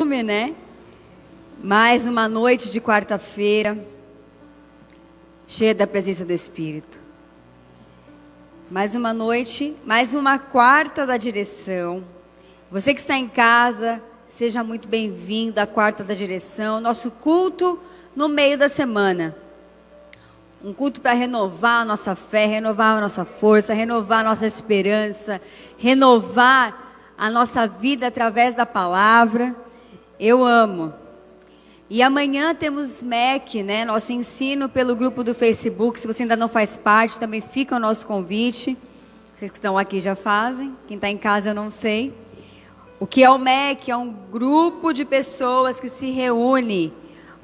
costume, né? Mais uma noite de quarta-feira, cheia da presença do Espírito. Mais uma noite, mais uma quarta da direção. Você que está em casa, seja muito bem-vindo à quarta da direção. Nosso culto no meio da semana. Um culto para renovar a nossa fé, renovar a nossa força, renovar a nossa esperança, renovar a nossa vida através da palavra. Eu amo. E amanhã temos MEC, né? Nosso ensino pelo grupo do Facebook. Se você ainda não faz parte, também fica o nosso convite. Vocês que estão aqui já fazem. Quem está em casa eu não sei. O que é o MEC? É um grupo de pessoas que se reúne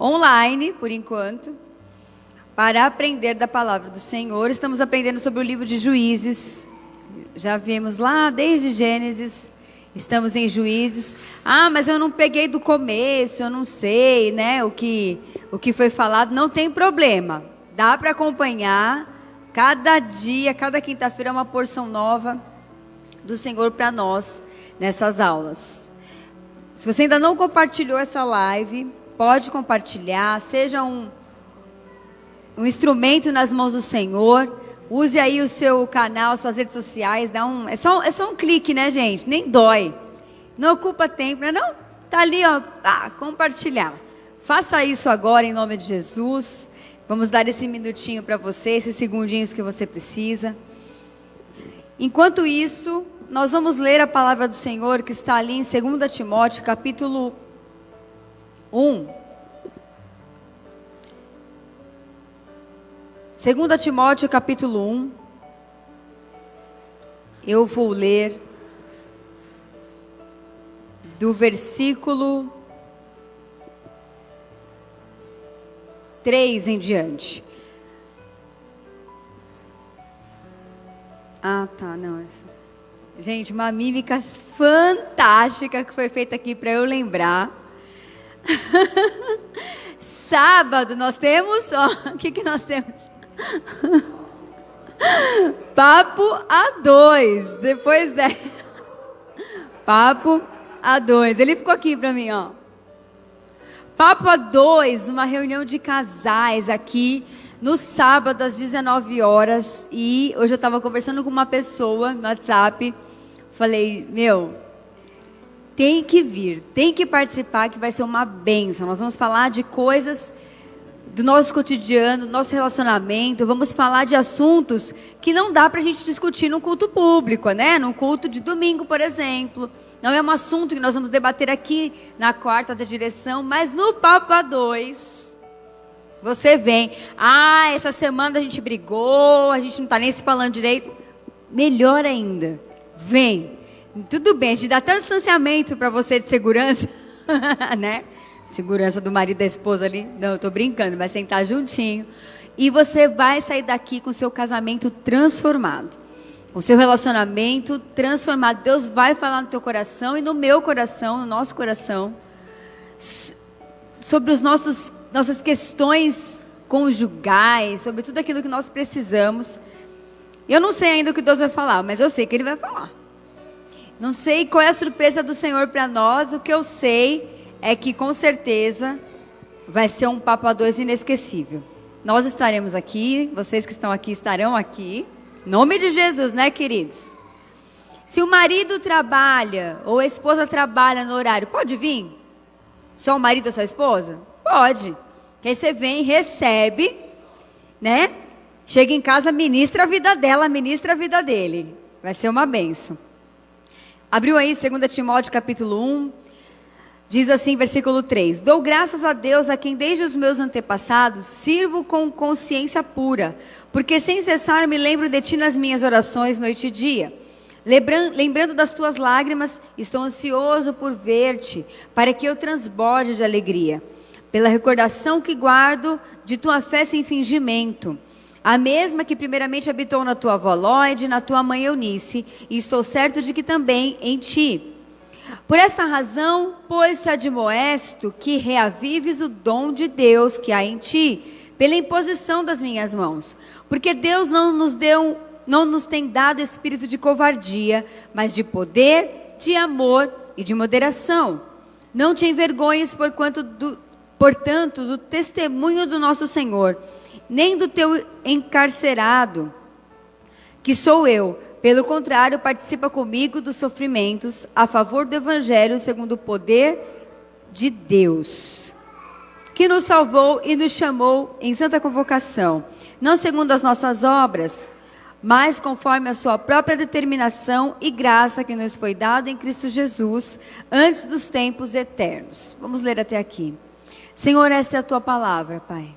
online, por enquanto, para aprender da palavra do Senhor. Estamos aprendendo sobre o livro de Juízes. Já vimos lá desde Gênesis. Estamos em Juízes. Ah, mas eu não peguei do começo, eu não sei, né, o que foi falado. Não tem problema. Dá para acompanhar. Cada dia, cada quinta-feira é uma porção nova do Senhor para nós nessas aulas. Se você ainda não compartilhou essa live, pode compartilhar. Seja um instrumento nas mãos do Senhor. Use aí o seu canal, suas redes sociais, é só um clique, né, gente? Nem dói. Não ocupa tempo, né? Não, tá ali, ó, compartilhar. Faça isso agora em nome de Jesus. Vamos dar esse minutinho para você, esses segundinhos que você precisa. Enquanto isso, nós vamos ler a palavra do Senhor que está ali em 2 Timóteo, capítulo 1. 2 Timóteo capítulo 1, eu vou ler do versículo 3 em diante. Ah, tá, não. Gente, uma mímica fantástica que foi feita aqui para eu lembrar. Sábado nós temos, ó, o que nós temos? Papo a dois. Depois da Papo a dois. Ele ficou aqui para mim, ó. Papo a dois, uma reunião de casais aqui no sábado às 19 horas. E hoje eu estava conversando com uma pessoa no WhatsApp. Falei, tem que vir, tem que participar, que vai ser uma bênção. Nós vamos falar de coisas do nosso cotidiano, do nosso relacionamento. Vamos falar de assuntos que não dá para a gente discutir num culto público, né? Num culto de domingo, por exemplo. Não é um assunto que nós vamos debater aqui na quarta da direção, mas no Papo a dois, você vem. Ah, essa semana a gente brigou, a gente não está nem se falando direito. Melhor ainda, vem. Tudo bem, a gente dá até um distanciamento para você de segurança, né? Segurança do marido e da esposa ali. Não, eu estou brincando, vai sentar juntinho. E você vai sair daqui com o seu casamento transformado. Com o seu relacionamento transformado. Deus vai falar no teu coração e no meu coração, no nosso coração, sobre nossas questões conjugais, sobre tudo aquilo que nós precisamos. Eu não sei ainda o que Deus vai falar, mas eu sei que Ele vai falar. Não sei qual é a surpresa do Senhor para nós. O que eu sei é que com certeza vai ser um papo a dois inesquecível. Nós estaremos aqui, vocês que estão aqui estarão aqui. Em nome de Jesus, né, queridos? Se o marido trabalha ou a esposa trabalha no horário, pode vir? Só o marido ou só a esposa? Pode. Que aí você vem, recebe, né? Chega em casa, ministra a vida dela, ministra a vida dele. Vai ser uma bênção. Abriu aí 2 Timóteo capítulo 1. Diz assim, versículo 3. Dou graças a Deus a quem desde os meus antepassados sirvo com consciência pura, porque sem cessar me lembro de ti nas minhas orações noite e dia. Lembrando das tuas lágrimas, estou ansioso por ver-te, para que eu transborde de alegria, pela recordação que guardo de tua fé sem fingimento, a mesma que primeiramente habitou na tua avó Lóide, na tua mãe Eunice, e estou certo de que também em ti. Por esta razão, pois te admoesto que reavives o dom de Deus que há em ti, pela imposição das minhas mãos. Porque Deus não nos tem dado espírito de covardia, mas de poder, de amor e de moderação. Não te envergonhes portanto, do testemunho do nosso Senhor, nem do teu encarcerado, que sou eu. Pelo contrário, participa comigo dos sofrimentos a favor do Evangelho, segundo o poder de Deus, que nos salvou e nos chamou em santa convocação, não segundo as nossas obras, mas conforme a sua própria determinação e graça que nos foi dada em Cristo Jesus, antes dos tempos eternos. Vamos ler até aqui. Senhor, esta é a tua palavra, Pai.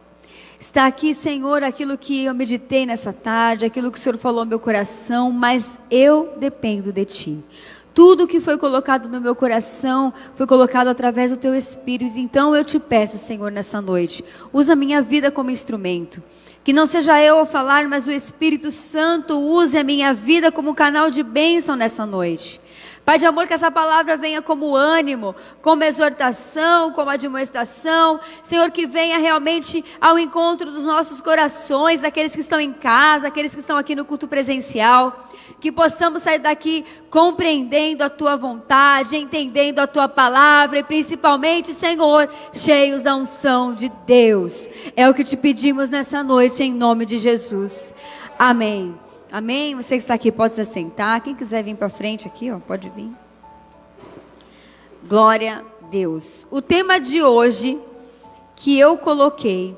Está aqui, Senhor, aquilo que eu meditei nessa tarde, aquilo que o Senhor falou no meu coração, mas eu dependo de Ti. Tudo que foi colocado no meu coração foi colocado através do Teu Espírito. Então eu te peço, Senhor, nessa noite, usa a minha vida como instrumento. Que não seja eu a falar, mas o Espírito Santo use a minha vida como canal de bênção nessa noite. Pai de amor, que essa palavra venha como ânimo, como exortação, como admoestação. Senhor, que venha realmente ao encontro dos nossos corações, aqueles que estão em casa, aqueles que estão aqui no culto presencial. Que possamos sair daqui compreendendo a Tua vontade, entendendo a Tua palavra e principalmente, Senhor, cheios da unção de Deus. É o que te pedimos nessa noite, em nome de Jesus. Amém. Amém? Você que está aqui pode se assentar. Quem quiser vir para frente aqui, ó, pode vir. Glória a Deus. O tema de hoje que eu coloquei,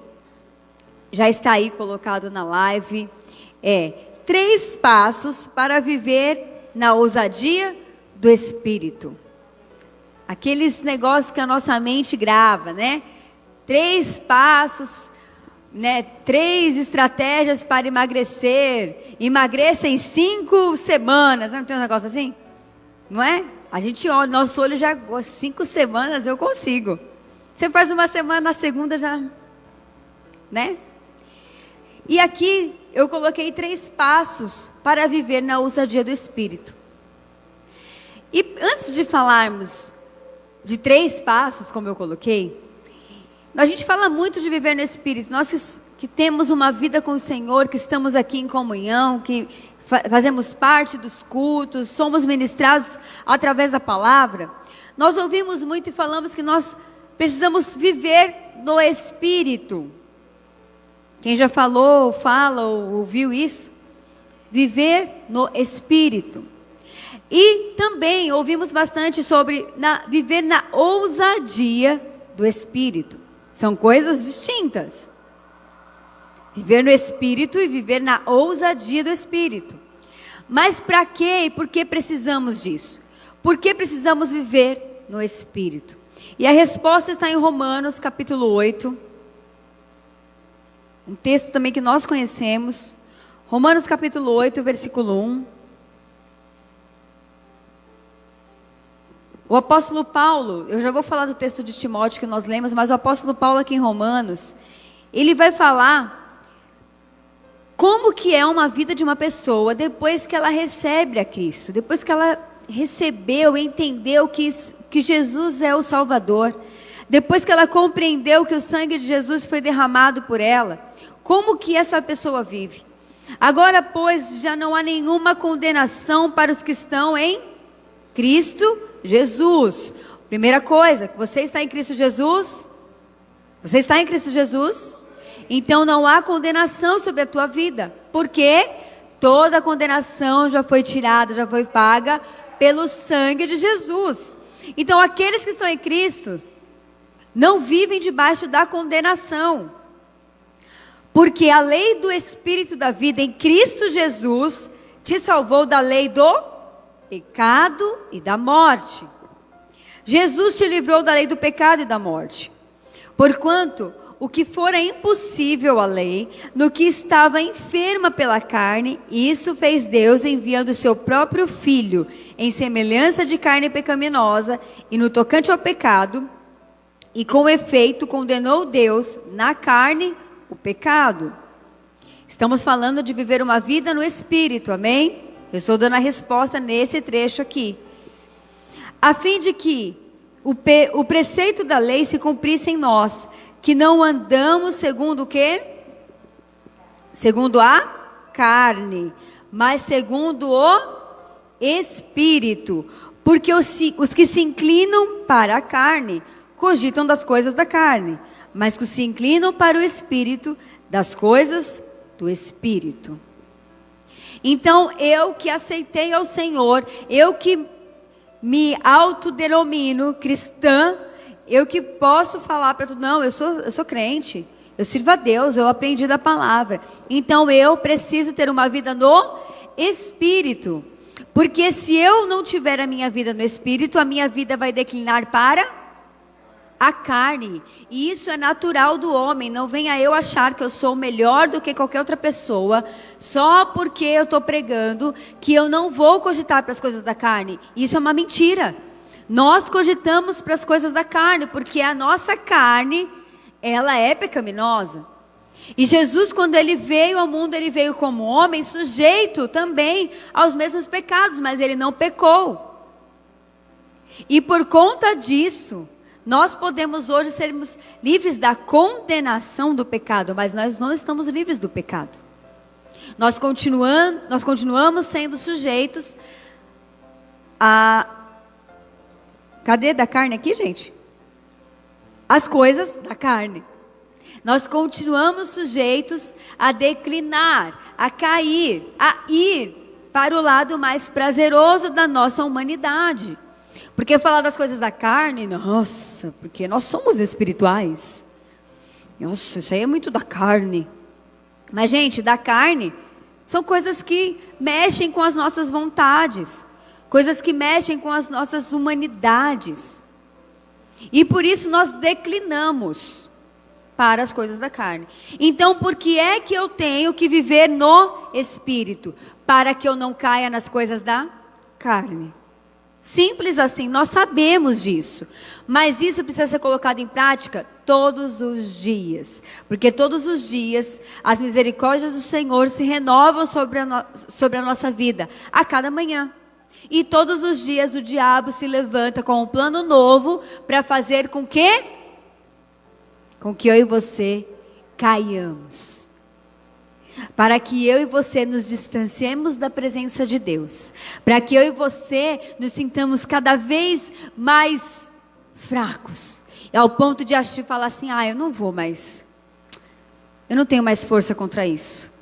já está aí colocado na live, é 3 passos para viver na ousadia do Espírito. Aqueles negócios que a nossa mente grava, né? 3 passos, né? 3 estratégias para emagrecer. Emagreça em 5 semanas. Não tem um negócio assim? Não é? A gente olha, nosso olho já, 5 semanas eu consigo. Você faz uma semana, na segunda já, né? E aqui eu coloquei 3 passos para viver na ousadia do Espírito. E antes de falarmos de 3 passos, como eu coloquei, a gente fala muito de viver no Espírito. Nós que temos uma vida com o Senhor, que estamos aqui em comunhão, que fazemos parte dos cultos, somos ministrados através da palavra. Nós ouvimos muito e falamos que nós precisamos viver no Espírito. Quem já falou, fala ou ouviu isso? Viver no Espírito. E também ouvimos bastante sobre viver na ousadia do Espírito. São coisas distintas. Viver no Espírito e viver na ousadia do Espírito. Mas para quê e por que precisamos disso? Por que precisamos viver no Espírito? E a resposta está em Romanos capítulo 8. Um texto também que nós conhecemos. Romanos capítulo 8, versículo 1. O apóstolo Paulo, eu já vou falar do texto de Timóteo que nós lemos, mas o apóstolo Paulo aqui em Romanos, ele vai falar como que é uma vida de uma pessoa depois que ela recebe a Cristo, depois que ela recebeu, entendeu que Jesus é o Salvador, depois que ela compreendeu que o sangue de Jesus foi derramado por ela, como que essa pessoa vive? Agora, pois, já não há nenhuma condenação para os que estão em Cristo Jesus. Primeira coisa, você está em Cristo Jesus? Você está em Cristo Jesus? Então não há condenação sobre a tua vida. Porque toda condenação já foi tirada, já foi paga pelo sangue de Jesus. Então aqueles que estão em Cristo não vivem debaixo da condenação. Porque a lei do Espírito da vida em Cristo Jesus te salvou da lei do pecado e da morte. Jesus te livrou da lei do pecado e da morte. Porquanto o que fora impossível à lei, no que estava enferma pela carne, isso fez Deus enviando o seu próprio Filho, em semelhança de carne pecaminosa, e no tocante ao pecado, e com efeito condenou Deus na carne o pecado. Estamos falando de viver uma vida no Espírito, amém? Eu estou dando a resposta nesse trecho aqui. A fim de que o preceito da lei se cumprisse em nós, que não andamos segundo o quê? Segundo a carne, mas segundo o Espírito. Porque os que se inclinam para a carne, cogitam das coisas da carne, mas que se inclinam para o Espírito, das coisas do Espírito. Então, eu que aceitei ao Senhor, eu que me autodenomino cristã, eu que posso falar para tudo, não, eu sou crente, eu sirvo a Deus, eu aprendi da palavra. Então, eu preciso ter uma vida no Espírito. Porque se eu não tiver a minha vida no Espírito, a minha vida vai declinar para a carne. E isso é natural do homem. Não venha eu achar que eu sou melhor do que qualquer outra pessoa, só porque eu estou pregando que eu não vou cogitar para as coisas da carne. Isso é uma mentira. Nós cogitamos para as coisas da carne, porque a nossa carne, ela é pecaminosa. E Jesus, quando ele veio ao mundo, ele veio como homem, sujeito também aos mesmos pecados, mas ele não pecou. E por conta disso, nós podemos hoje sermos livres da condenação do pecado, mas nós não estamos livres do pecado. Nós continuamos sendo sujeitos a... Cadê da carne aqui, gente? As coisas da carne. Nós continuamos sujeitos a declinar, a cair, a ir para o lado mais prazeroso da nossa humanidade. Porque falar das coisas da carne, nossa, porque nós somos espirituais. Nossa, isso aí é muito da carne. Mas, gente, da carne são coisas que mexem com as nossas vontades, coisas que mexem com as nossas humanidades. E por isso nós declinamos para as coisas da carne. Então, por que é que eu tenho que viver no Espírito? Para que eu não caia nas coisas da carne. Simples assim, nós sabemos disso. Mas isso precisa ser colocado em prática todos os dias. Porque todos os dias as misericórdias do Senhor se renovam sobre a nossa vida, a cada manhã. E todos os dias o diabo se levanta com um plano novo para fazer com que eu e você caiamos. Para que eu e você nos distanciemos da presença de Deus. Para que eu e você nos sintamos cada vez mais fracos. Ao ponto de falar assim, eu não vou mais. Eu não tenho mais força contra isso.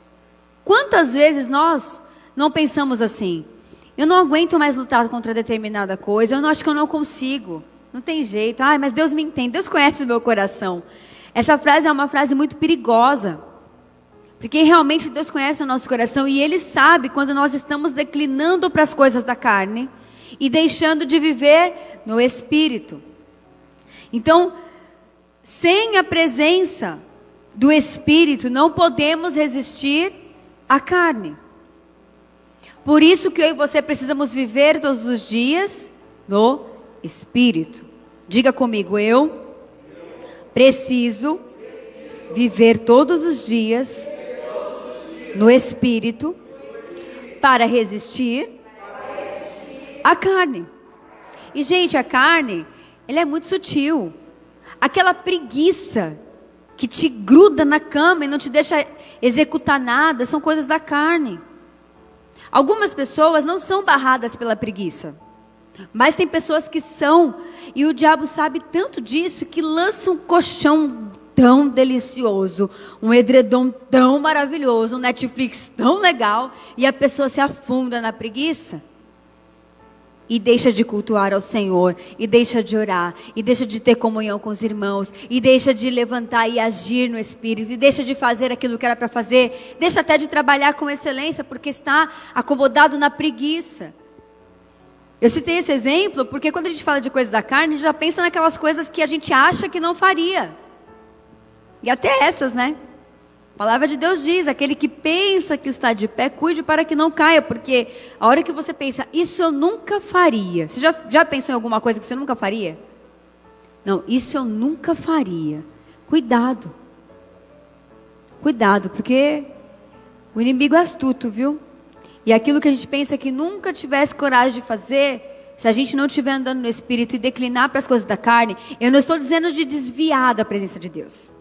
Quantas vezes nós não pensamos assim? Eu não aguento mais lutar contra determinada coisa. Eu não acho que eu não consigo. Não tem jeito. Mas Deus me entende. Deus conhece o meu coração. Essa frase é uma frase muito perigosa. Porque realmente Deus conhece o nosso coração. E Ele sabe quando nós estamos declinando para as coisas da carne. E deixando de viver no Espírito. Então, sem a presença do Espírito, não podemos resistir à carne. Por isso que eu e você precisamos viver todos os dias no Espírito. Diga comigo, eu preciso viver todos os dias no Espírito para resistir à carne. E, gente, a carne, ela é muito sutil. Aquela preguiça que te gruda na cama e não te deixa executar nada, são coisas da carne. Algumas pessoas não são barradas pela preguiça, mas tem pessoas que são, e o diabo sabe tanto disso, que lança um colchão tão delicioso, um edredom tão maravilhoso, um Netflix tão legal, e a pessoa se afunda na preguiça, e deixa de cultuar ao Senhor, e deixa de orar, e deixa de ter comunhão com os irmãos, e deixa de levantar e agir no Espírito, e deixa de fazer aquilo que era para fazer, deixa até de trabalhar com excelência, porque está acomodado na preguiça. Eu citei esse exemplo, porque quando a gente fala de coisas da carne, a gente já pensa naquelas coisas que a gente acha que não faria, e até essas, né? A palavra de Deus diz, aquele que pensa que está de pé, cuide para que não caia, porque a hora que você pensa, isso eu nunca faria. Você já pensou em alguma coisa que você nunca faria? Não, isso eu nunca faria. Cuidado. Cuidado, porque o inimigo é astuto, viu? E aquilo que a gente pensa que nunca tivesse coragem de fazer, se a gente não estiver andando no Espírito e declinar para as coisas da carne, eu não estou dizendo de desviar da presença de Deus.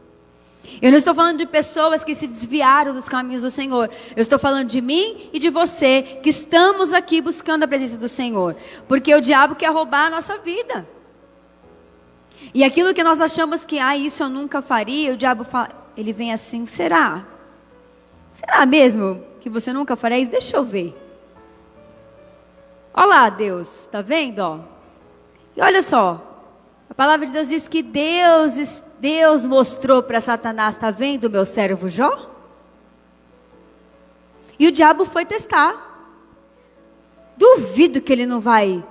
Eu não estou falando de pessoas que se desviaram dos caminhos do Senhor. Eu estou falando de mim e de você, que estamos aqui buscando a presença do Senhor. Porque o diabo quer roubar a nossa vida. E aquilo que nós achamos que, isso eu nunca faria, o diabo fala, ele vem assim, será? Será mesmo que você nunca faria isso? Deixa eu ver. Olha lá, Deus, está vendo? Ó? E olha só, a palavra de Deus diz que Deus mostrou para Satanás, está vendo o meu servo Jó? E o diabo foi testar. Duvido que ele não vai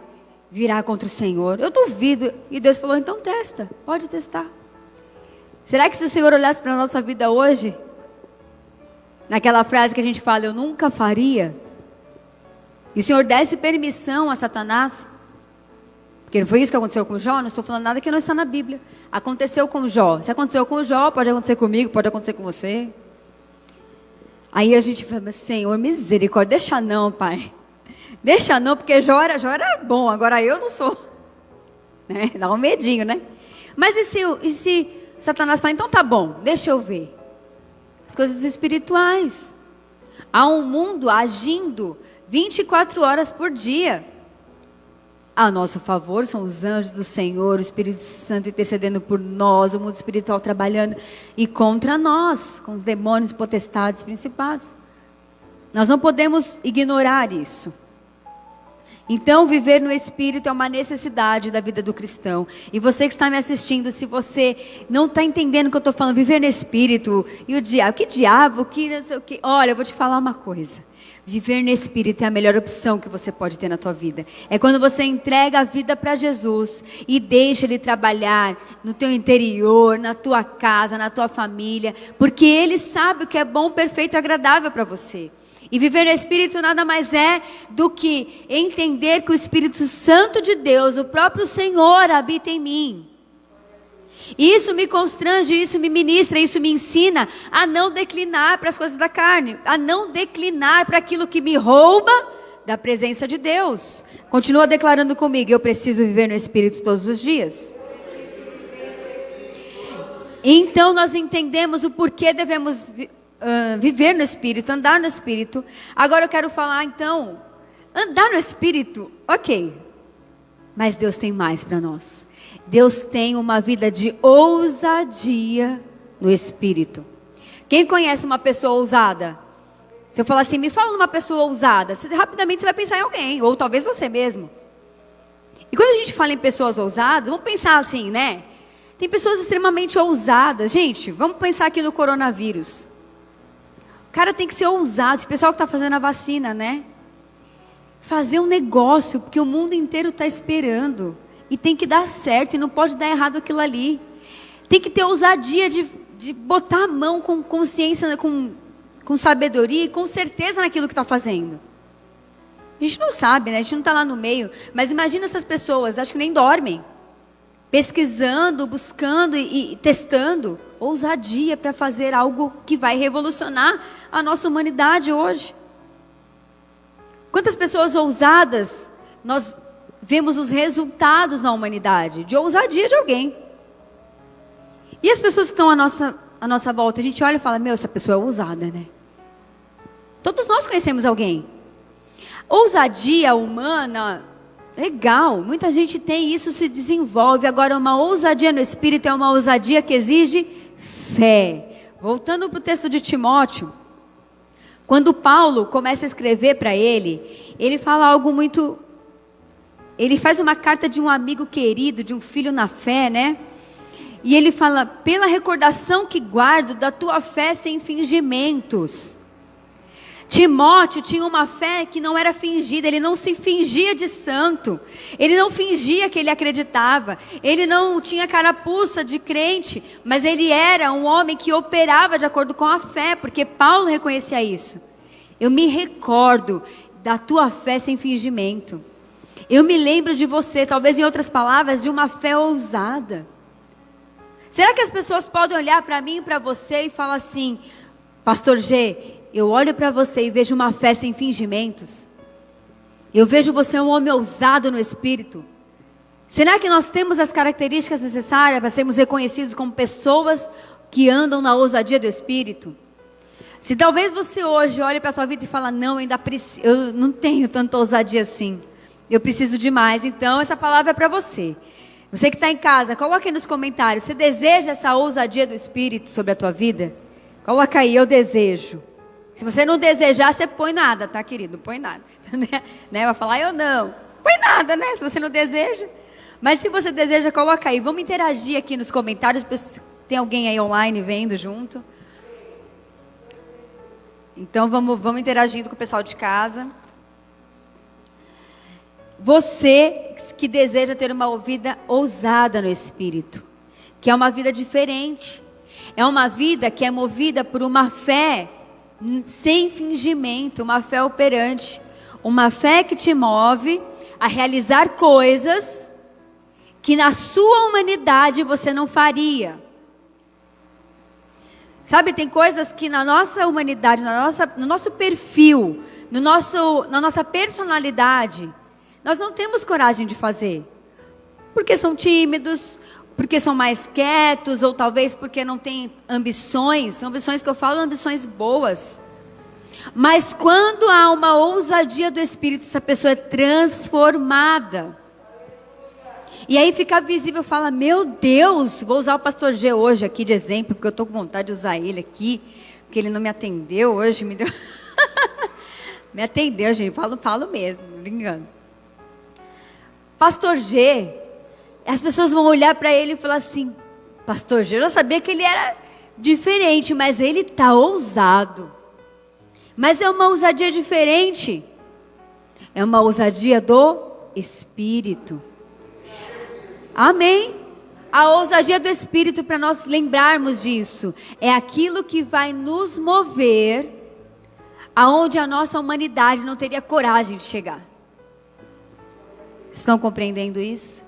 virar contra o Senhor. Eu duvido. E Deus falou, então testa, pode testar. Será que se o Senhor olhasse para a nossa vida hoje, naquela frase que a gente fala, eu nunca faria, e o Senhor desse permissão a Satanás, porque não foi isso que aconteceu com Jó, não estou falando nada que não está na Bíblia. Aconteceu com Jó. Se aconteceu com Jó, pode acontecer comigo, pode acontecer com você. Aí a gente fala, Senhor, misericórdia, deixa não, Pai. Deixa não, porque Jó era bom, agora eu não sou. Né? Dá um medinho, né? Mas e se Satanás fala, então tá bom, deixa eu ver. As coisas espirituais. Há um mundo agindo 24 horas por dia. A nosso favor, são os anjos do Senhor, o Espírito Santo intercedendo por nós, o mundo espiritual trabalhando, e contra nós, com os demônios, potestades, principados. Nós não podemos ignorar isso. Então, viver no Espírito é uma necessidade da vida do cristão. E você que está me assistindo, se você não está entendendo o que eu estou falando, viver no Espírito, e o diabo, que não sei o que. Olha, eu vou te falar uma coisa. Viver no Espírito é a melhor opção que você pode ter na tua vida. É quando você entrega a vida para Jesus e deixa Ele trabalhar no teu interior, na tua casa, na tua família, porque Ele sabe o que é bom, perfeito e agradável para você. E viver no Espírito nada mais é do que entender que o Espírito Santo de Deus, o próprio Senhor, habita em mim. E isso me constrange, isso me ministra, isso me ensina a não declinar para as coisas da carne, a não declinar para aquilo que me rouba da presença de Deus. Continua declarando comigo, eu preciso viver no Espírito todos os dias. Então nós entendemos o porquê devemos viver no Espírito, andar no Espírito. Agora eu quero falar então, andar no Espírito, ok. Mas Deus tem mais para nós. Deus tem uma vida de ousadia no Espírito. Quem conhece uma pessoa ousada? Se eu falar assim, me fala uma pessoa ousada, rapidamente você vai pensar em alguém, ou talvez você mesmo. E quando a gente fala em pessoas ousadas, vamos pensar assim, né? Tem pessoas extremamente ousadas. Gente, vamos pensar aqui no coronavírus. O cara tem que ser ousado, esse pessoal que está fazendo a vacina, né? Fazer um negócio, porque o mundo inteiro está esperando. E tem que dar certo, e não pode dar errado aquilo ali. Tem que ter ousadia de botar a mão com consciência, com sabedoria e com certeza naquilo que está fazendo. A gente não sabe, né? A gente não está lá no meio. Mas imagina essas pessoas, acho que nem dormem. Pesquisando, buscando e testando. Ousadia para fazer algo que vai revolucionar a nossa humanidade hoje. Quantas pessoas ousadas nós vemos os resultados na humanidade, de ousadia de alguém. E as pessoas que estão à nossa volta, a gente olha e fala, essa pessoa é ousada, né? Todos nós conhecemos alguém. Ousadia humana, legal, muita gente tem isso, se desenvolve. Agora, uma ousadia no Espírito é uma ousadia que exige fé. Voltando para o texto de Timóteo, quando Paulo começa a escrever para ele fala algo muito... Ele faz uma carta de um amigo querido, de um filho na fé, né? E ele fala, pela recordação que guardo da tua fé sem fingimentos. Timóteo tinha uma fé que não era fingida, ele não se fingia de santo. Ele não fingia que ele acreditava. Ele não tinha carapuça de crente, mas ele era um homem que operava de acordo com a fé, porque Paulo reconhecia isso. Eu me recordo da tua fé sem fingimento. Eu me lembro de você, talvez em outras palavras, de uma fé ousada. Será que as pessoas podem olhar para mim e para você e falar assim, Pastor G, eu olho para você e vejo uma fé sem fingimentos. Eu vejo você um homem ousado no Espírito. Será que nós temos as características necessárias para sermos reconhecidos como pessoas que andam na ousadia do Espírito. Se talvez você hoje olhe para a tua vida e fala, não, eu não tenho tanta ousadia assim. Eu preciso de mais. Então, essa palavra é para você. Você que está em casa, coloca aí nos comentários. Você deseja essa ousadia do Espírito sobre a tua vida? Coloca aí, eu desejo. Se você não desejar, você põe nada, tá, querido? Põe nada. Né? Vai falar, eu não. Põe nada, né? Se você não deseja. Mas se você deseja, coloca aí. Vamos interagir aqui nos comentários. Tem alguém aí online vendo junto? Então, vamos interagindo com o pessoal de casa. Você que deseja ter uma vida ousada no Espírito, que é uma vida diferente, é uma vida que é movida por uma fé sem fingimento, uma fé operante, uma fé que te move a realizar coisas que na sua humanidade você não faria. Sabe, tem coisas que na nossa humanidade, no nosso perfil, na nossa personalidade, nós não temos coragem de fazer. Porque são tímidos, porque são mais quietos, ou talvez porque não têm ambições. São ambições que eu falo, ambições boas. Mas quando há uma ousadia do Espírito, essa pessoa é transformada. E aí fica visível, fala, meu Deus, vou usar o pastor G hoje aqui de exemplo, porque eu estou com vontade de usar ele aqui, porque ele não me atendeu hoje, me deu... me atendeu, gente, falo mesmo, brincando. Pastor G, as pessoas vão olhar para ele e falar assim, pastor G, eu já sabia que ele era diferente, mas ele está ousado. Mas é uma ousadia diferente, é uma ousadia do Espírito. Amém? A ousadia do Espírito, para nós lembrarmos disso, é aquilo que vai nos mover aonde a nossa humanidade não teria coragem de chegar. Estão compreendendo isso?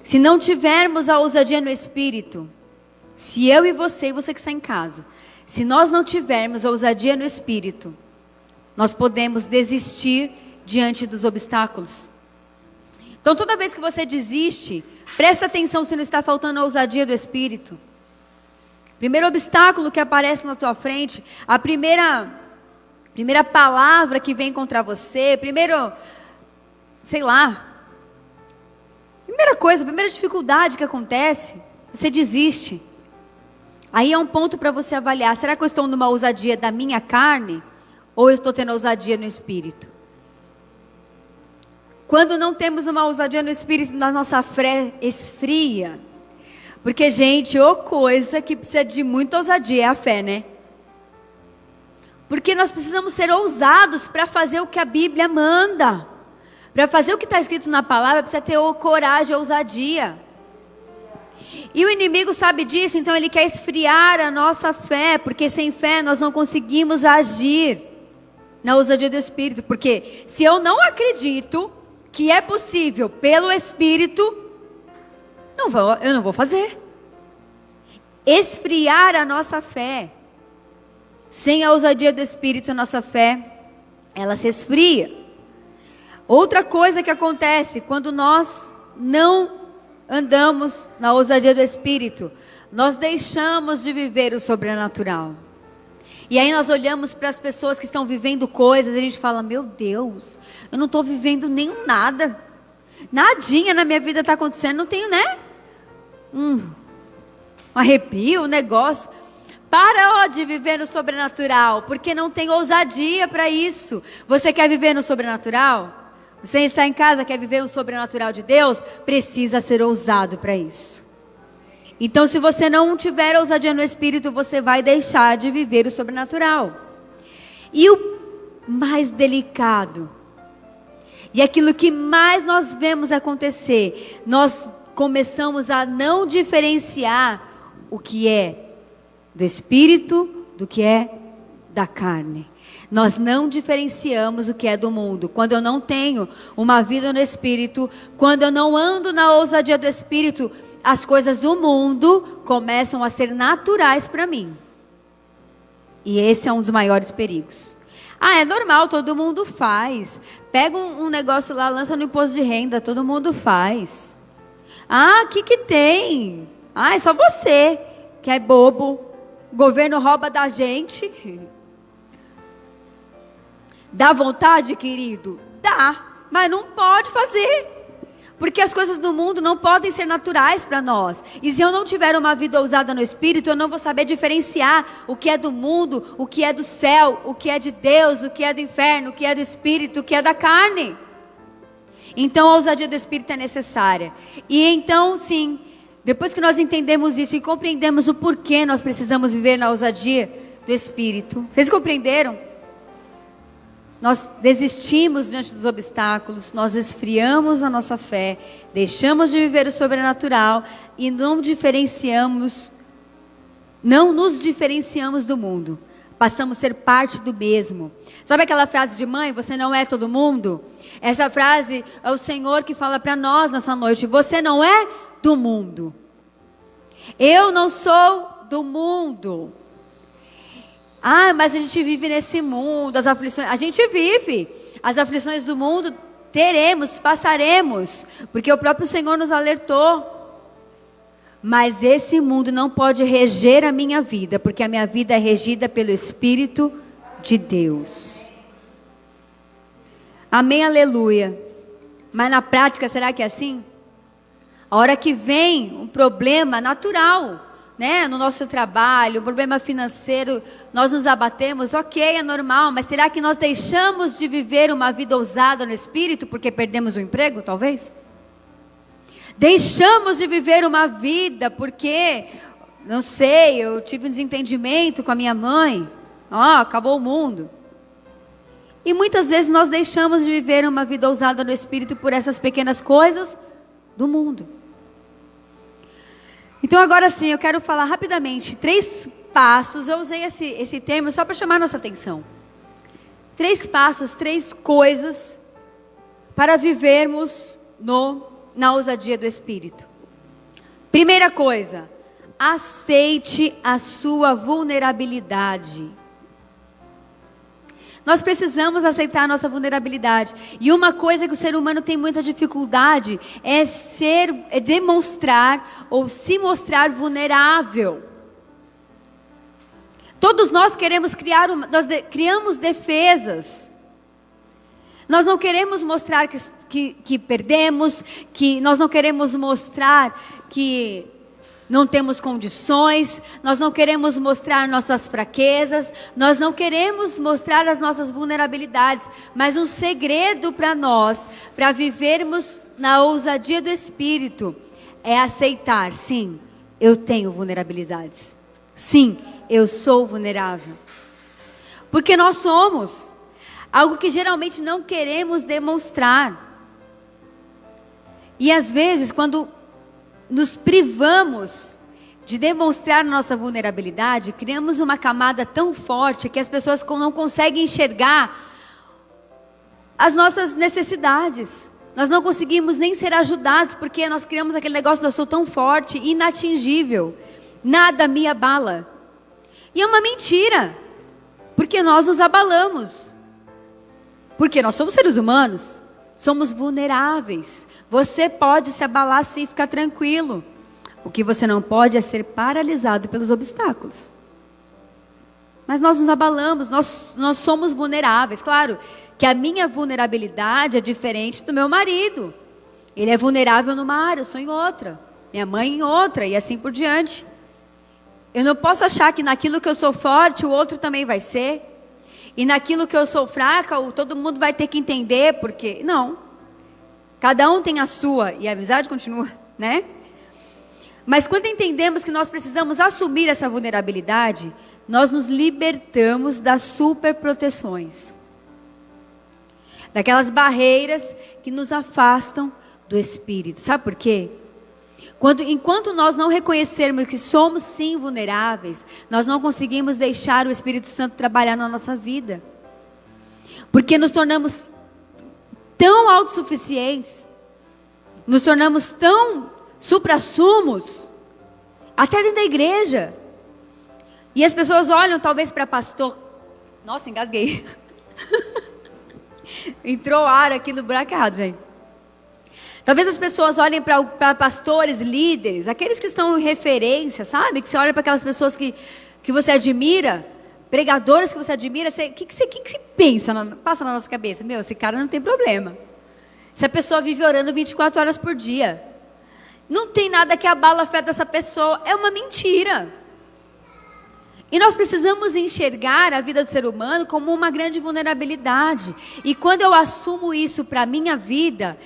Se não tivermos a ousadia no Espírito, se eu e você que está em casa, se nós não tivermos a ousadia no Espírito, nós podemos desistir diante dos obstáculos. Então toda vez que você desiste, presta atenção se não está faltando a ousadia do Espírito. Primeiro obstáculo que aparece na tua frente, a primeira palavra que vem contra você, primeira coisa, primeira dificuldade que acontece, você desiste. Aí é um ponto para você avaliar, será que eu estou numa ousadia da minha carne, ou eu estou tendo ousadia no Espírito? Quando não temos uma ousadia no Espírito, a nossa fé esfria. Porque, gente, coisa que precisa de muita ousadia é a fé, né? Porque nós precisamos ser ousados para fazer o que a Bíblia manda. Para fazer o que está escrito na palavra, precisa ter coragem e ousadia. E o inimigo sabe disso, então ele quer esfriar a nossa fé. Porque sem fé nós não conseguimos agir na ousadia do Espírito. Porque se eu não acredito que é possível pelo Espírito, eu não vou fazer. Esfriar a nossa fé. Sem a ousadia do Espírito, a nossa fé, ela se esfria. Outra coisa que acontece quando nós não andamos na ousadia do Espírito, nós deixamos de viver o sobrenatural. E aí nós olhamos para as pessoas que estão vivendo coisas e a gente fala, meu Deus, eu não estou vivendo nada. Nadinha na minha vida está acontecendo, não tenho, né? Um arrepio, um negócio. Para de viver no sobrenatural, porque não tem ousadia para isso. Você quer viver no sobrenatural? Você está em casa, quer viver o sobrenatural de Deus? Precisa ser ousado para isso. Então, se você não tiver ousadia no Espírito, você vai deixar de viver o sobrenatural. E o mais delicado, e aquilo que mais nós vemos acontecer, nós começamos a não diferenciar o que é do Espírito do que é da carne. Nós não diferenciamos o que é do mundo. Quando eu não tenho uma vida no Espírito, quando eu não ando na ousadia do Espírito, as coisas do mundo começam a ser naturais para mim. E esse é um dos maiores perigos. É normal, todo mundo faz. Pega um negócio lá, lança no imposto de renda, todo mundo faz. O que tem? É só você. que é bobo, o governo rouba da gente. Dá vontade, querido? Dá, mas não pode fazer. Porque as coisas do mundo não podem ser naturais para nós. E se eu não tiver uma vida ousada no Espírito, eu não vou saber diferenciar o que é do mundo, o que é do céu, o que é de Deus, o que é do inferno, o que é do Espírito, o que é da carne. Então a ousadia do Espírito é necessária. E então, sim, depois que nós entendemos isso e compreendemos o porquê nós precisamos viver na ousadia do Espírito. Vocês compreenderam? Nós desistimos diante dos obstáculos, nós esfriamos a nossa fé, deixamos de viver o sobrenatural e não nos diferenciamos do mundo. Passamos a ser parte do mesmo. Sabe aquela frase de mãe, você não é todo mundo? Essa frase é o Senhor que fala para nós nessa noite, você não é do mundo. Eu não sou do mundo. Ah, mas a gente vive nesse mundo, as aflições, a gente vive, as aflições do mundo teremos, passaremos, porque o próprio Senhor nos alertou. Mas esse mundo não pode reger a minha vida, porque a minha vida é regida pelo Espírito de Deus. Amém, aleluia. Mas na prática, será que é assim? A hora que vem um problema natural, né, no nosso trabalho, um problema financeiro, nós nos abatemos, ok, é normal, mas será que nós deixamos de viver uma vida ousada no Espírito porque perdemos o emprego, talvez? Deixamos de viver uma vida porque, não sei, eu tive um desentendimento com a minha mãe, acabou o mundo. E muitas vezes nós deixamos de viver uma vida ousada no Espírito por essas pequenas coisas do mundo. Então agora sim, eu quero falar rapidamente 3 passos, eu usei esse termo só para chamar nossa atenção. 3 passos, 3 coisas para vivermos na ousadia do Espírito. Primeira coisa, aceite a sua vulnerabilidade. Nós precisamos aceitar a nossa vulnerabilidade. E uma coisa que o ser humano tem muita dificuldade é demonstrar ou se mostrar vulnerável. Todos nós queremos criamos defesas. Nós não queremos mostrar que perdemos, nós não queremos mostrar que não temos condições, nós não queremos mostrar nossas fraquezas, nós não queremos mostrar as nossas vulnerabilidades, mas um segredo para nós, para vivermos na ousadia do Espírito, é aceitar, sim, eu tenho vulnerabilidades, sim, eu sou vulnerável, porque nós somos algo que geralmente não queremos demonstrar, e às vezes quando nos privamos de demonstrar nossa vulnerabilidade, criamos uma camada tão forte que as pessoas não conseguem enxergar as nossas necessidades. Nós não conseguimos nem ser ajudados, porque nós criamos aquele negócio de eu sou tão forte, inatingível, nada me abala. E é uma mentira, porque nós nos abalamos, porque nós somos seres humanos. Somos vulneráveis. Você pode se abalar sim, ficar tranquilo. O que você não pode é ser paralisado pelos obstáculos. Mas nós nos abalamos, nós somos vulneráveis. Claro que a minha vulnerabilidade é diferente do meu marido. Ele é vulnerável numa área, eu sou em outra. Minha mãe em outra e assim por diante. Eu não posso achar que naquilo que eu sou forte, o outro também vai ser. E naquilo que eu sou fraca, todo mundo vai ter que entender, porque... Não. Cada um tem a sua, e a amizade continua, né? Mas quando entendemos que nós precisamos assumir essa vulnerabilidade, nós nos libertamos das superproteções. Daquelas barreiras que nos afastam do Espírito. Sabe por quê? Enquanto nós não reconhecermos que somos sim vulneráveis, nós não conseguimos deixar o Espírito Santo trabalhar na nossa vida. Porque nos tornamos tão autossuficientes, nos tornamos tão suprassumos, até dentro da igreja. E as pessoas olham talvez para pastor. Nossa, engasguei. Entrou ar aqui no buraco errado, gente. Talvez as pessoas olhem para pastores, líderes, aqueles que estão em referência, sabe? Que você olha para aquelas pessoas que você admira, pregadores que você admira, o que você pensa, passa na nossa cabeça? Meu, esse cara não tem problema. Essa pessoa vive orando 24 horas por dia. Não tem nada que abala a fé dessa pessoa. É uma mentira. E nós precisamos enxergar a vida do ser humano como uma grande vulnerabilidade. E quando eu assumo isso para a minha vida,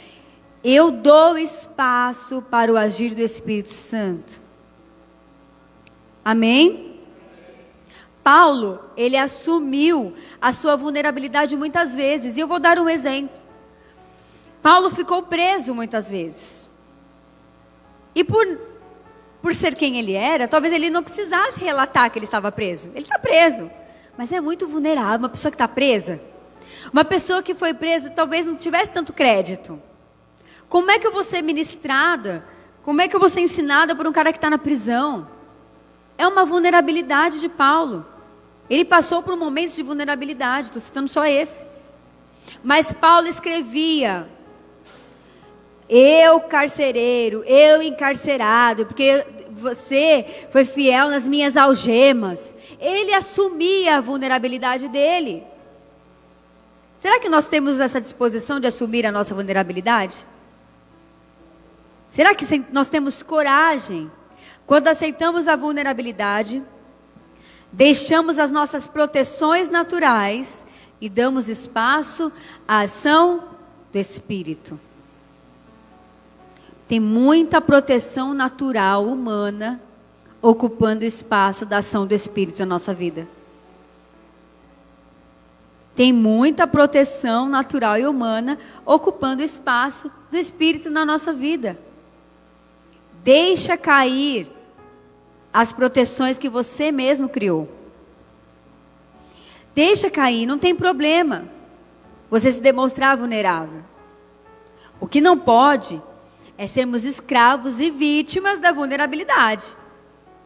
eu dou espaço para o agir do Espírito Santo. Amém? Paulo, ele assumiu a sua vulnerabilidade muitas vezes. E eu vou dar um exemplo. Paulo ficou preso muitas vezes. E por ser quem ele era, talvez ele não precisasse relatar que ele estava preso. Ele está preso. Mas é muito vulnerável. Uma pessoa que está presa. Uma pessoa que foi presa talvez não tivesse tanto crédito. Como é que eu vou ser ministrada? Como é que eu vou ser ensinada por um cara que está na prisão? É uma vulnerabilidade de Paulo. Ele passou por momentos de vulnerabilidade. Estou citando só esse. Mas Paulo escrevia: eu carcereiro, eu encarcerado, porque você foi fiel nas minhas algemas. Ele assumia a vulnerabilidade dele. Será que nós temos essa disposição de assumir a nossa vulnerabilidade? Será que nós temos coragem? Quando aceitamos a vulnerabilidade, deixamos as nossas proteções naturais e damos espaço à ação do Espírito. Tem muita proteção natural humana ocupando o espaço da ação do Espírito na nossa vida. Tem muita proteção natural e humana ocupando o espaço do Espírito na nossa vida. Deixa cair as proteções que você mesmo criou. Deixa cair, não tem problema você se demonstrar vulnerável. O que não pode é sermos escravos e vítimas da vulnerabilidade.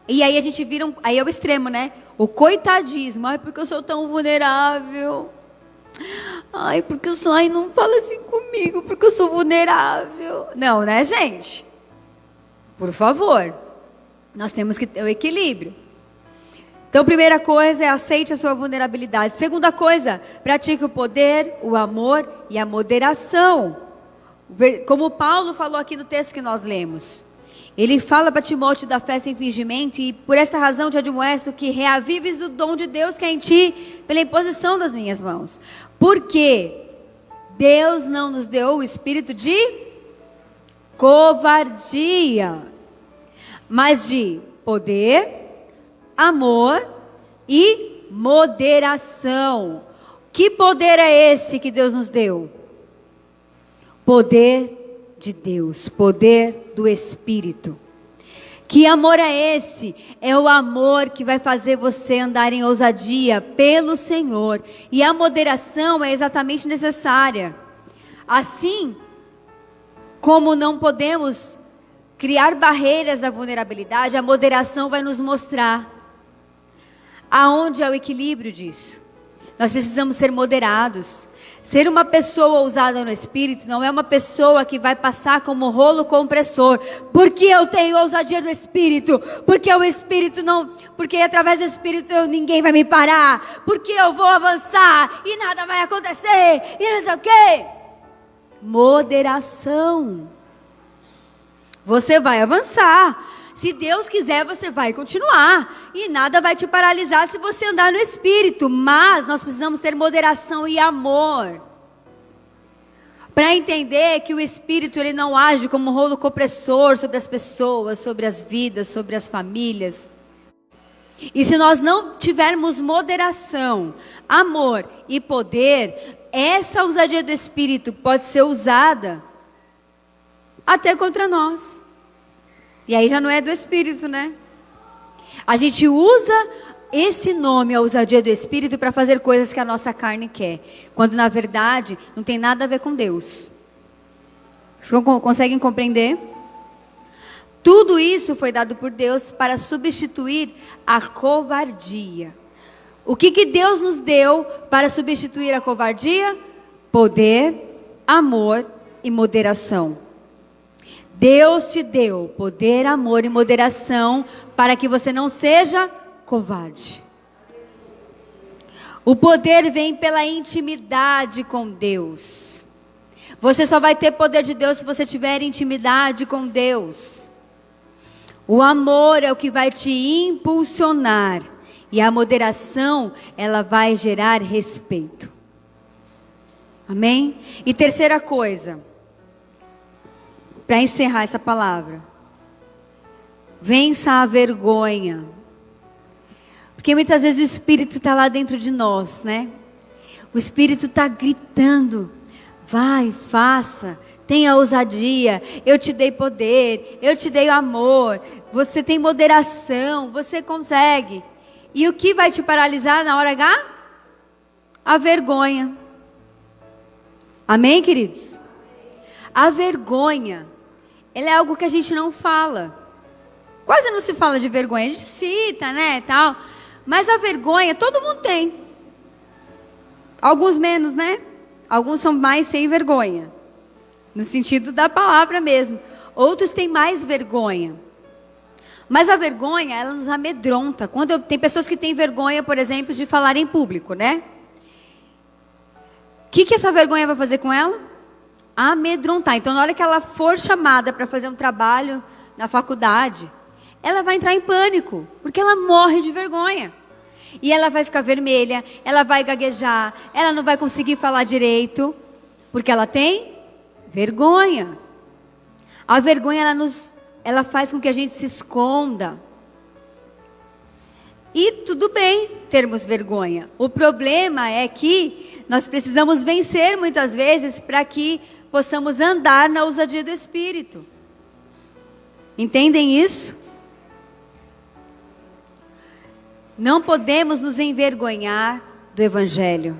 E aí a gente vira, aí é o extremo, né? O coitadismo. Ai, porque eu sou tão vulnerável. Ai, porque eu sou, ai, não fala assim comigo, porque eu sou vulnerável. Não, né, gente? Por favor. Nós temos que ter o equilíbrio. Então, primeira coisa é aceite a sua vulnerabilidade. Segunda coisa, pratique o poder, o amor e a moderação. Como Paulo falou aqui no texto que nós lemos. Ele fala para Timóteo da fé sem fingimento, e por esta razão te admoesto que reavives o dom de Deus que é em ti, pela imposição das minhas mãos. Porque Deus não nos deu o espírito de covardia, mas de poder, amor e moderação. Que poder é esse que Deus nos deu? Poder de Deus, poder do Espírito. Que amor é esse? É o amor que vai fazer você andar em ousadia pelo Senhor. E a moderação é exatamente necessária. Assim como não podemos criar barreiras da vulnerabilidade, a moderação vai nos mostrar aonde é o equilíbrio disso. Nós precisamos ser moderados. Ser uma pessoa ousada no Espírito não é uma pessoa que vai passar como rolo compressor. Porque eu tenho ousadia no Espírito. Porque o Espírito não... Porque através do Espírito ninguém vai me parar. Porque eu vou avançar e nada vai acontecer. E não sei o quê. Moderação. Você vai avançar. Se Deus quiser, você vai continuar. E nada vai te paralisar se você andar no Espírito. Mas nós precisamos ter moderação e amor. Para entender que o Espírito ele não age como um rolo compressor sobre as pessoas, sobre as vidas, sobre as famílias. E se nós não tivermos moderação, amor e poder, essa ousadia do Espírito pode ser usada até contra nós. E aí já não é do Espírito, né? A gente usa esse nome, a ousadia do Espírito, para fazer coisas que a nossa carne quer. Quando na verdade não tem nada a ver com Deus. Vocês conseguem compreender? Tudo isso foi dado por Deus para substituir a covardia. O que Deus nos deu para substituir a covardia? Poder, amor e moderação. Deus te deu poder, amor e moderação para que você não seja covarde. O poder vem pela intimidade com Deus. Você só vai ter poder de Deus se você tiver intimidade com Deus. O amor é o que vai te impulsionar. E a moderação, ela vai gerar respeito. Amém? E terceira coisa, para encerrar essa palavra. Vença a vergonha. Porque muitas vezes o Espírito está lá dentro de nós, né? O Espírito está gritando. Vai, faça, tenha ousadia, eu te dei poder, eu te dei amor, você tem moderação, você consegue. E o que vai te paralisar na hora H? A vergonha. Amém, queridos? A vergonha, ela é algo que a gente não fala. Quase não se fala de vergonha, a gente cita, né, tal. Mas a vergonha, todo mundo tem. Alguns menos, né? Alguns são mais sem vergonha, no sentido da palavra mesmo. Outros têm mais vergonha. Mas a vergonha, ela nos amedronta. Tem pessoas que têm vergonha, por exemplo, de falar em público, né? O que essa vergonha vai fazer com ela? Amedrontar. Então, na hora que ela for chamada para fazer um trabalho na faculdade, ela vai entrar em pânico, porque ela morre de vergonha. E ela vai ficar vermelha, ela vai gaguejar, ela não vai conseguir falar direito, porque ela tem vergonha. A vergonha, ela faz com que a gente se esconda. E tudo bem termos vergonha. O problema é que nós precisamos vencer muitas vezes para que possamos andar na ousadia do Espírito. Entendem isso? Não podemos nos envergonhar do Evangelho.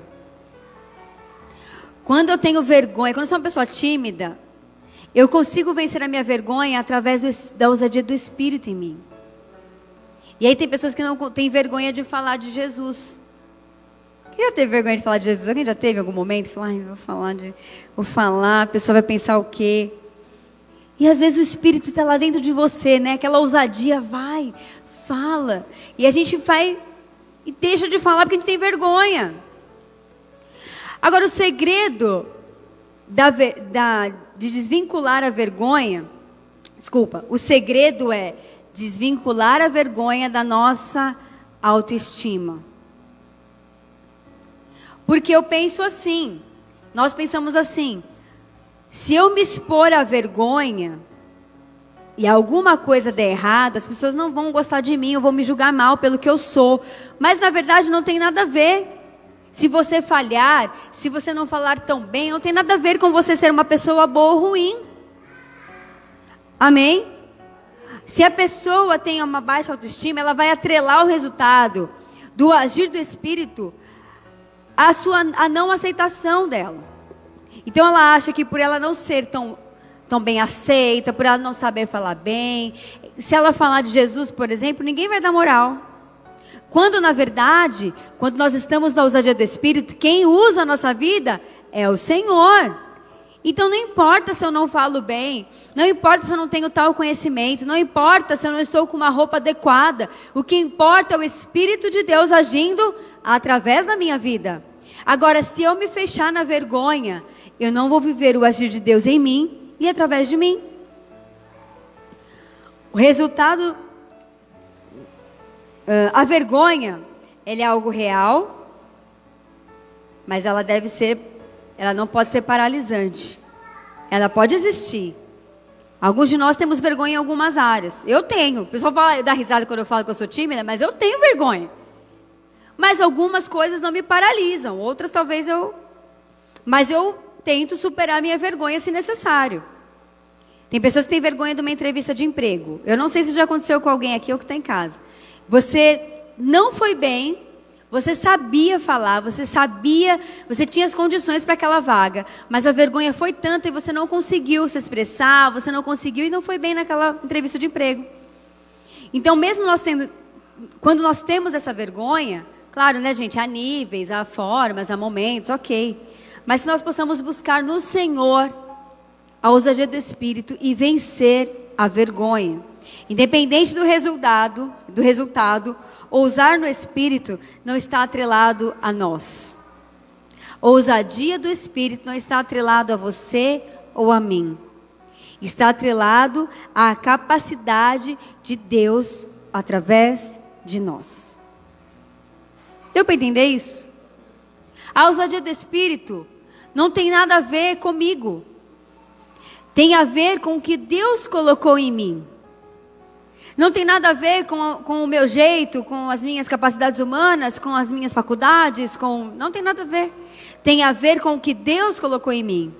Quando eu tenho vergonha, quando eu sou uma pessoa tímida, eu consigo vencer a minha vergonha através da ousadia do Espírito em mim. E aí tem pessoas que não têm vergonha de falar de Jesus. Quem já teve vergonha de falar de Jesus? Alguém já teve em algum momento? Fala, vou falar, a pessoa vai pensar o quê? E às vezes o Espírito está lá dentro de você, né? Aquela ousadia, vai, fala. E a gente vai e deixa de falar porque a gente tem vergonha. Agora o segredo de desvincular a vergonha, o segredo é desvincular a vergonha da nossa autoestima. Porque eu penso assim, nós pensamos assim, se eu me expor à vergonha e alguma coisa der errado, as pessoas não vão gostar de mim, ou vão me julgar mal pelo que eu sou. Mas na verdade não tem nada a ver. Se você falhar, se você não falar tão bem, não tem nada a ver com você ser uma pessoa boa ou ruim. Amém? Se a pessoa tem uma baixa autoestima, ela vai atrelar o resultado do agir do Espírito a não aceitação dela. Então ela acha que por ela não ser tão bem aceita, por ela não saber falar bem, se ela falar de Jesus, por exemplo, ninguém vai dar moral. Quando na verdade, quando nós estamos na ousadia do Espírito, quem usa a nossa vida é o Senhor. Então não importa se eu não falo bem, não importa se eu não tenho tal conhecimento, não importa se eu não estou com uma roupa adequada, o que importa é o Espírito de Deus agindo através da minha vida. Agora, se eu me fechar na vergonha, eu não vou viver o agir de Deus em mim e através de mim. O resultado, a vergonha, ela é algo real, mas ela não pode ser paralisante. Ela pode existir. Alguns de nós temos vergonha em algumas áreas. Eu tenho. O pessoal dá risada quando eu falo que eu sou tímida, mas eu tenho vergonha. Mas algumas coisas não me paralisam, outras talvez Mas eu tento superar a minha vergonha se necessário. Tem pessoas que têm vergonha de uma entrevista de emprego. Eu não sei se já aconteceu com alguém aqui ou que está em casa. Você não foi bem, você sabia falar, você tinha as condições para aquela vaga, mas a vergonha foi tanta e você não conseguiu se expressar, você não conseguiu e não foi bem naquela entrevista de emprego. Então, mesmo quando nós temos essa vergonha, claro, né, gente, há níveis, há formas, há momentos, ok. Mas se nós possamos buscar no Senhor a ousadia do Espírito e vencer a vergonha. Independente do resultado, ousar no Espírito não está atrelado a nós. A ousadia do Espírito não está atrelado a você ou a mim. Está atrelado à capacidade de Deus através de nós. Deu para entender isso? A ousadia do Espírito não tem nada a ver comigo. Tem a ver com o que Deus colocou em mim. Não tem nada a ver com o meu jeito, com as minhas capacidades humanas, com as minhas faculdades, não tem nada a ver. Tem a ver com o que Deus colocou em mim.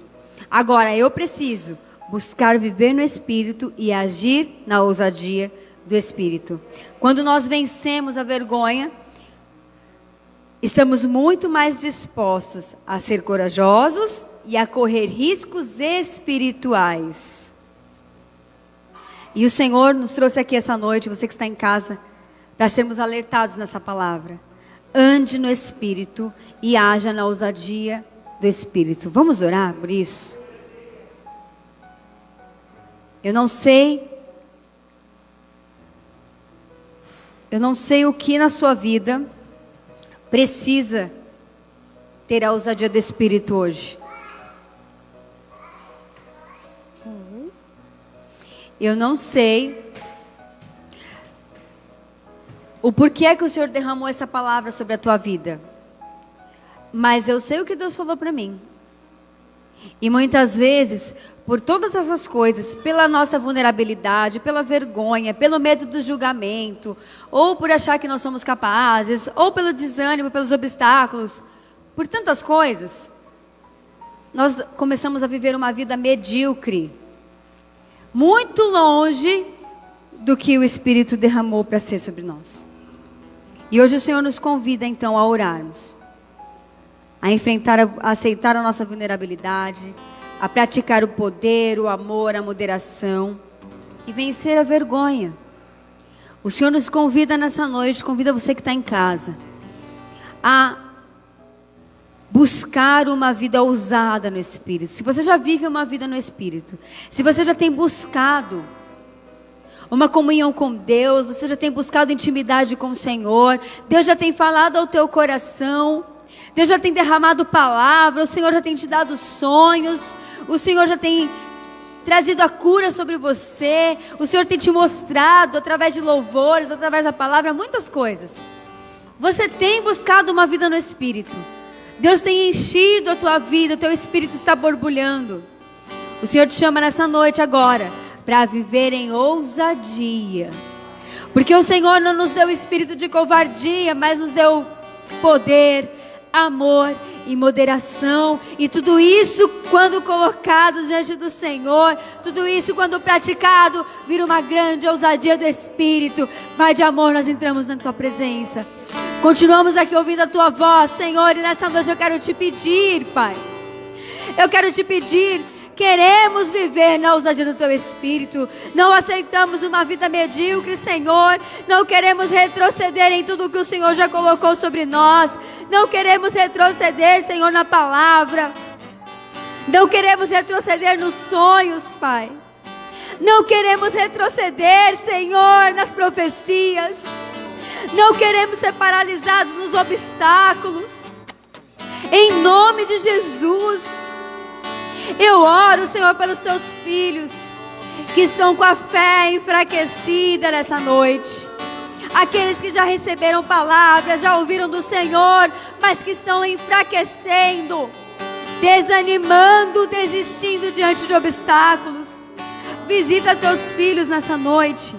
Agora, eu preciso buscar viver no Espírito e agir na ousadia do Espírito. Quando nós vencemos a vergonha, estamos muito mais dispostos a ser corajosos e a correr riscos espirituais. E o Senhor nos trouxe aqui essa noite, você que está em casa, para sermos alertados nessa palavra. Ande no Espírito e haja na ousadia do Espírito. Vamos orar por isso? Eu não sei o que na sua vida precisa ter a ousadia do Espírito hoje. Eu não sei o porquê que o Senhor derramou essa palavra sobre a tua vida. Mas eu sei o que Deus falou para mim. E muitas vezes, por todas essas coisas, pela nossa vulnerabilidade, pela vergonha, pelo medo do julgamento, ou por achar que nós somos capazes, ou pelo desânimo, pelos obstáculos, por tantas coisas, nós começamos a viver uma vida medíocre, muito longe do que o Espírito derramou para ser sobre nós. E hoje o Senhor nos convida então a orarmos, a enfrentar, a aceitar a nossa vulnerabilidade, a praticar o poder, o amor, a moderação e vencer a vergonha. O Senhor nos convida nessa noite, convida você que está em casa, a buscar uma vida ousada no Espírito. Se você já vive uma vida no Espírito, se você já tem buscado uma comunhão com Deus, você já tem buscado intimidade com o Senhor, Deus já tem falado ao teu coração, Deus já tem derramado palavra, o Senhor já tem te dado sonhos, o Senhor já tem trazido a cura sobre você, o Senhor tem te mostrado através de louvores, através da palavra, muitas coisas. Você tem buscado uma vida no Espírito. Deus tem enchido a tua vida, o teu espírito está borbulhando. O Senhor te chama nessa noite agora para viver em ousadia. Porque o Senhor não nos deu espírito de covardia, mas nos deu poder, amor e moderação. E tudo isso, quando colocado diante do Senhor, tudo isso, quando praticado, vira uma grande ousadia do Espírito. Pai de amor, nós entramos na tua presença. Continuamos aqui ouvindo a tua voz, Senhor, e nessa noite eu quero te pedir, Pai. Eu quero te pedir, queremos viver na ousadia do teu Espírito. Não aceitamos uma vida medíocre, Senhor. Não queremos retroceder em tudo que o Senhor já colocou sobre nós. Não queremos retroceder, Senhor, na palavra. Não queremos retroceder nos sonhos, Pai. Não queremos retroceder, Senhor, nas profecias. Não queremos ser paralisados nos obstáculos. Em nome de Jesus, eu oro, Senhor, pelos teus filhos que estão com a fé enfraquecida nessa noite. Aqueles que já receberam palavras, já ouviram do Senhor, mas que estão enfraquecendo, desanimando, desistindo diante de obstáculos. Visita teus filhos nessa noite.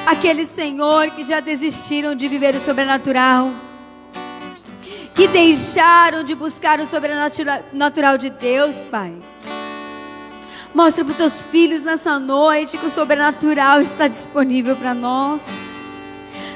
Aqueles, Senhor, que já desistiram de viver o sobrenatural, que deixaram de buscar o sobrenatural de Deus, Pai. Mostra para os teus filhos nessa noite que o sobrenatural está disponível para nós.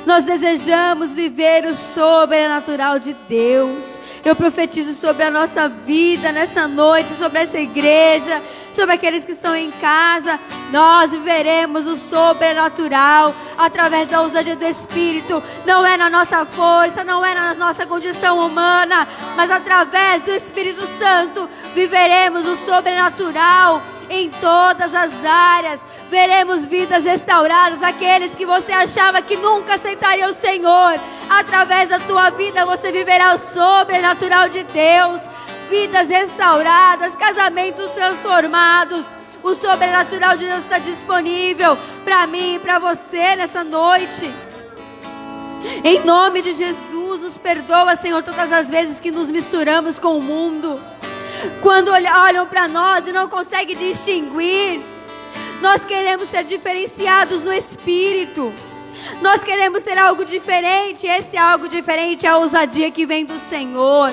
Nós desejamos viver o sobrenatural de Deus. Eu profetizo sobre a nossa vida nessa noite, sobre essa igreja, sobre aqueles que estão em casa. Nós viveremos o sobrenatural através da ousadia do Espírito. Não é na nossa força, não é na nossa condição humana, mas através do Espírito Santo viveremos o sobrenatural em todas as áreas. Veremos vidas restauradas. Aqueles que você achava que nunca aceitariam o Senhor, através da tua vida você viverá o sobrenatural de Deus. Vidas restauradas, casamentos transformados. O sobrenatural de Deus está disponível para mim e para você nessa noite. Em nome de Jesus, nos perdoa, Senhor, todas as vezes que nos misturamos com o mundo. Quando olham para nós e não conseguem distinguir. Nós queremos ser diferenciados no Espírito. Nós queremos ter algo diferente. Esse algo diferente é a ousadia que vem do Senhor.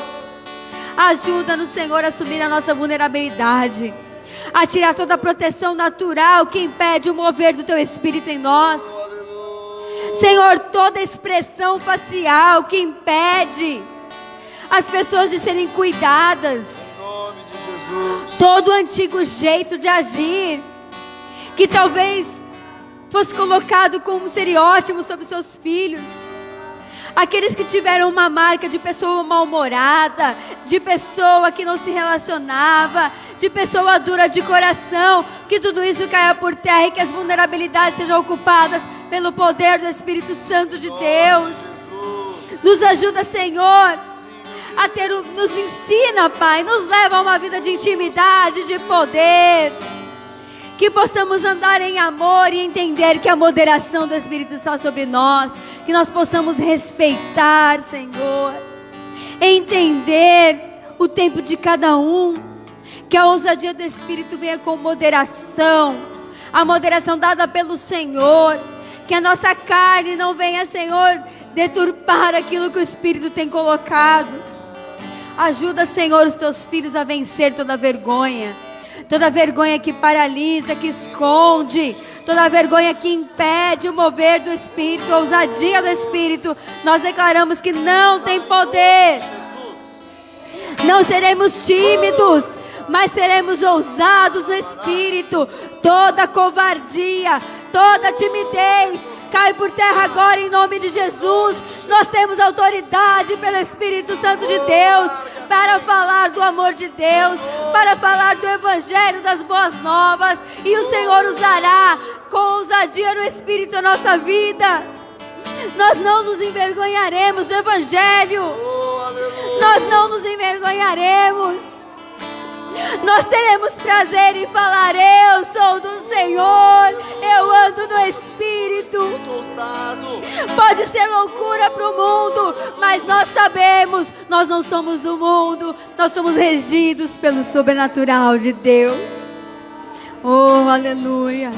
Ajuda-nos, Senhor, a assumir a nossa vulnerabilidade, a tirar toda a proteção natural que impede o mover do Teu Espírito em nós. Senhor, toda expressão facial que impede as pessoas de serem cuidadas. Todo o antigo jeito de agir, que talvez fosse colocado como seria ótimo sobre seus filhos. Aqueles que tiveram uma marca de pessoa mal-humorada, de pessoa que não se relacionava, de pessoa dura de coração, que tudo isso caia por terra e que as vulnerabilidades sejam ocupadas pelo poder do Espírito Santo de Deus. Nos ajuda, Senhor, a nos ensina, Pai, nos leva a uma vida de intimidade, de poder. Que possamos andar em amor e entender que a moderação do Espírito está sobre nós. Que nós possamos respeitar, Senhor. Entender o tempo de cada um. Que a ousadia do Espírito venha com moderação. A moderação dada pelo Senhor. Que a nossa carne não venha, Senhor, deturpar aquilo que o Espírito tem colocado. Ajuda, Senhor, os teus filhos a vencer toda vergonha. Toda vergonha que paralisa, que esconde, toda vergonha que impede o mover do Espírito, a ousadia do Espírito, nós declaramos que não tem poder. Não seremos tímidos, mas seremos ousados no Espírito. Toda covardia, toda timidez, cai por terra agora em nome de Jesus. Nós temos autoridade pelo Espírito Santo de Deus para falar do amor de Deus, para falar do Evangelho das boas novas. E o Senhor usará com ousadia no Espírito a nossa vida. Nós não nos envergonharemos do Evangelho. Nós não nos envergonharemos. Nós teremos prazer em falar: eu sou do Senhor, eu ando no Espírito. Pode ser loucura para o mundo, mas nós sabemos, nós não somos o mundo, nós somos regidos pelo sobrenatural de Deus. Oh, aleluia.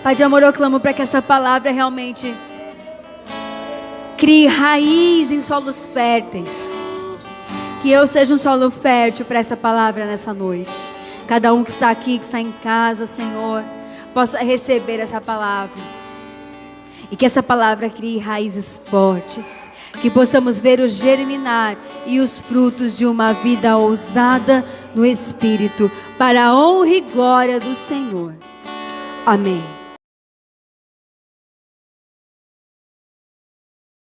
Pai de amor, eu clamo para que essa palavra realmente crie raiz em solos férteis. Que eu seja um solo fértil para essa palavra nessa noite. Cada um que está aqui, que está em casa, Senhor, possa receber essa palavra. E que essa palavra crie raízes fortes. Que possamos ver o germinar e os frutos de uma vida ousada no Espírito, para a honra e glória do Senhor. Amém.